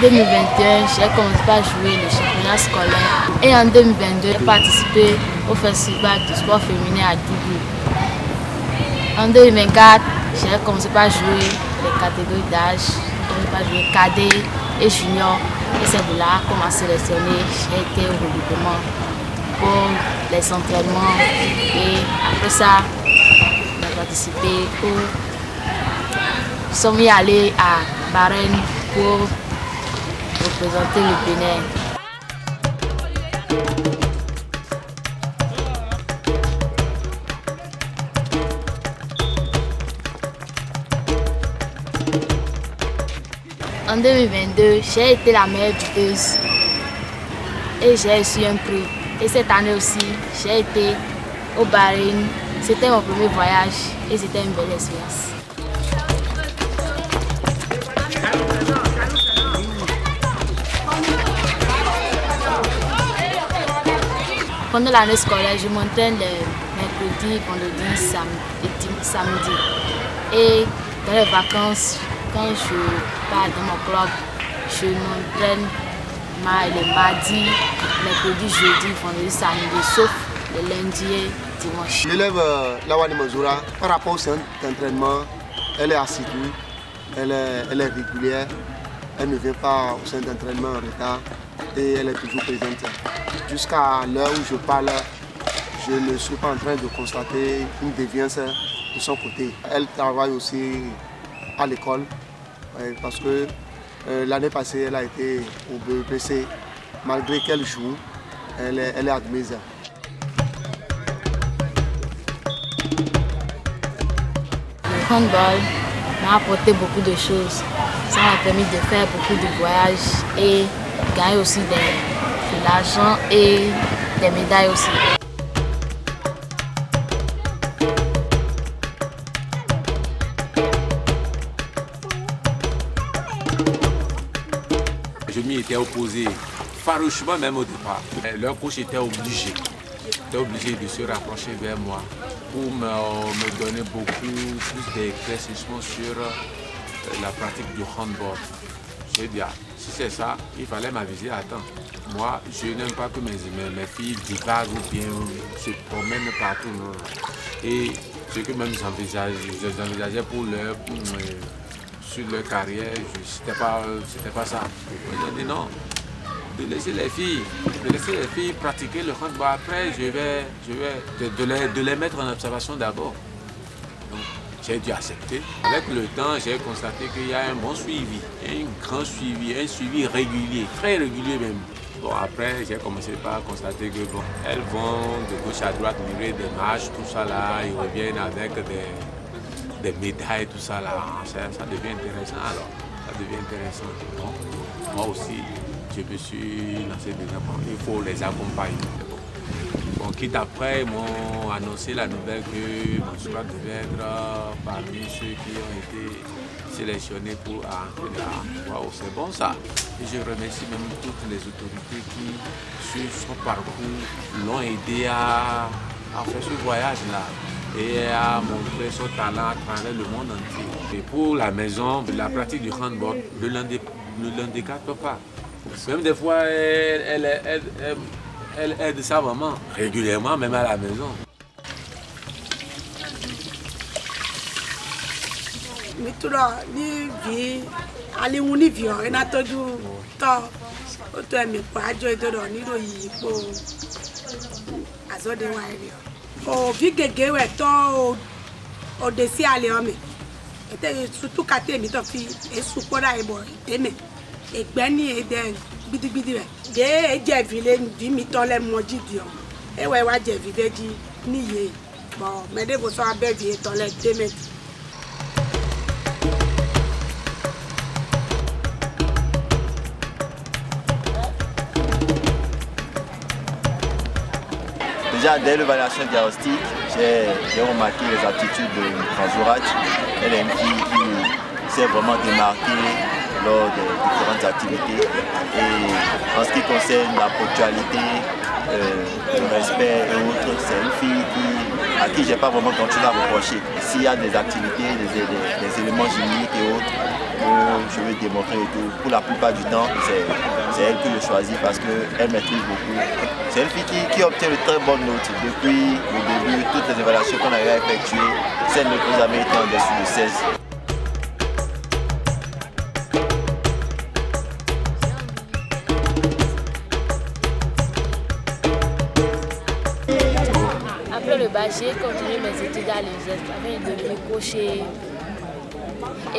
2021, j'ai commencé par jouer le championnat scolaire. Et en 2022, j'ai participé au festival du sport féminin à Dougou. En 2024, j'ai commencé par jouer les catégories d'âge. J'ai commencé par jouer cadet et junior. Et c'est de là qu'on m'a sélectionné. J'ai été au regroupement pour les entraînements. Et après ça, j'ai participé Nous sommes allés à Bahreïn pour représenter le Bénin. En 2022, j'ai été la meilleure buteuse et j'ai reçu un prix. Et cette année aussi, j'ai été au Bahreïn. C'était mon premier voyage et c'était une belle expérience. Pendant l'année scolaire, je m'entraîne les mercredis, vendredis, samedi. Et dans les vacances, quand je pars dans mon club, je m'entraîne les mardis, mercredi, jeudi, vendredi, samedi, sauf le lundi et dimanche. L'élève Lawani Manzoura, par rapport au centre d'entraînement, elle est assidue, elle est régulière, elle ne vient pas au centre d'entraînement en retard et elle est toujours présente. Jusqu'à l'heure où je parle, je ne suis pas en train de constater une déviance de son côté. Elle travaille aussi à l'école parce que l'année passée, elle a été au BEPC. Malgré qu'elle joue, elle est admise. Le handball m'a apporté beaucoup de choses. Ça m'a permis de faire beaucoup de voyages et gagner aussi de l'argent et des médailles aussi. Je m'y étais opposé farouchement même au départ. Leur coach était obligé de se rapprocher vers moi pour me donner beaucoup plus d'éclaircissements sur la pratique du handball. J'ai dit, si c'est ça, il fallait m'aviser à temps. Moi, je n'aime pas que mes filles divaguent ou bien se promènent partout. Et ce que même j'envisageais pour sur leur carrière, c'était pas ça. J'ai dit non, de laisser les filles pratiquer le handball. Après, je vais de les mettre en observation d'abord. J'ai dû accepter. Avec le temps, j'ai constaté qu'il y a un bon suivi, un grand suivi, un suivi régulier, très régulier même. Bon, après, j'ai commencé par constater que bon, elles vont de gauche à droite livrer des matchs, tout ça là, ils reviennent avec des médailles, tout ça là. Ça devient intéressant alors. Ça devient intéressant. Bon, moi aussi, je me suis lancé dedans. Il faut les accompagner. Bon, quitte après, ils m'ont annoncé la nouvelle que Mansoura devait être parmi ceux qui ont été sélectionnés pour entrer là. Waouh, c'est bon ça. Et je remercie même toutes les autorités qui, sur son parcours, l'ont aidé à faire ce voyage-là et à montrer son talent à travers le monde entier. Et pour la maison, la pratique du handball ne l'handicape pas. Même des fois, elle aide sa maman régulièrement, même à la maison. Mitura ni vi ali wuni vi o ina toju to o to emi po ajo idoro ni royi po azode wa ere o vi gege we to o de si ale o mi ete sutu kate mi to fi esu poda ebo teme egbe ni ede gidigidi re ge eje vile vi mi to le mojidi o ewe wa je vi veji ni ye bo mede bo so abe vi to le teme. Déjà, dès l'évaluation diagnostique, j'ai remarqué les aptitudes de Manzoura. Elle est une fille qui s'est vraiment démarquée lors des différentes activités. Et en ce qui concerne la ponctualité, le respect et autres, c'est une fille à qui je n'ai pas vraiment continué à reprocher. S'il y a des activités, des éléments géniques et autres, je veux démontrer et tout. Pour la plupart du temps, c'est elle qui le choisit parce qu'elle maîtrise beaucoup. C'est une fille qui obtient de très bonnes notes. Depuis le début, toutes les évaluations qu'on avait effectuées, celle ne n'a jamais été en dessous de 16. Après le bac, j'ai continué mes études à l'UNISEF afin de devenir coach et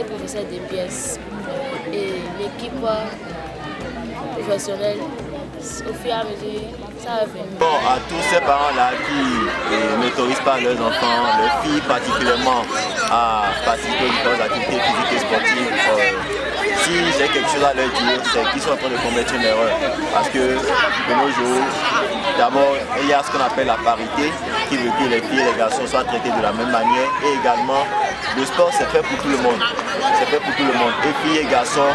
professeur de pièces. Et l'équipe professionnelle, au fur et à mesure, ça va venir. Bon, à tous ces parents-là qui n'autorisent pas leurs enfants, leurs filles particulièrement, à participer aux différentes activités physiques et sportives, si j'ai quelque chose à leur dire, c'est qu'ils sont en train de commettre une erreur. Parce que de nos jours, d'abord, il y a ce qu'on appelle la parité, qui veut que les filles et les garçons soient traités de la même manière. Et également, le sport, c'est fait pour tout le monde. C'est fait pour tout le monde. Et filles et garçons,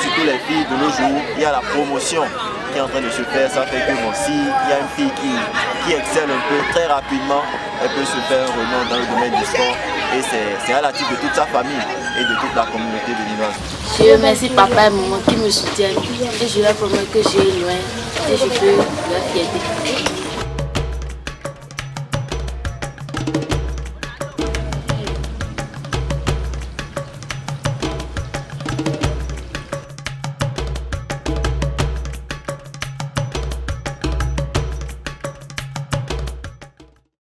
surtout les filles de nos jours, il y a la promotion qui est en train de se faire. Ça fait que bon, s'il y a une fille qui excelle un peu, très rapidement, elle peut se faire un renom dans le domaine du sport. Et c'est à la titre de toute sa famille et de toute la communauté de Linoise. Je remercie papa et maman qui me soutiennent et je leur promets que j'irai loin et je peux leur fierté.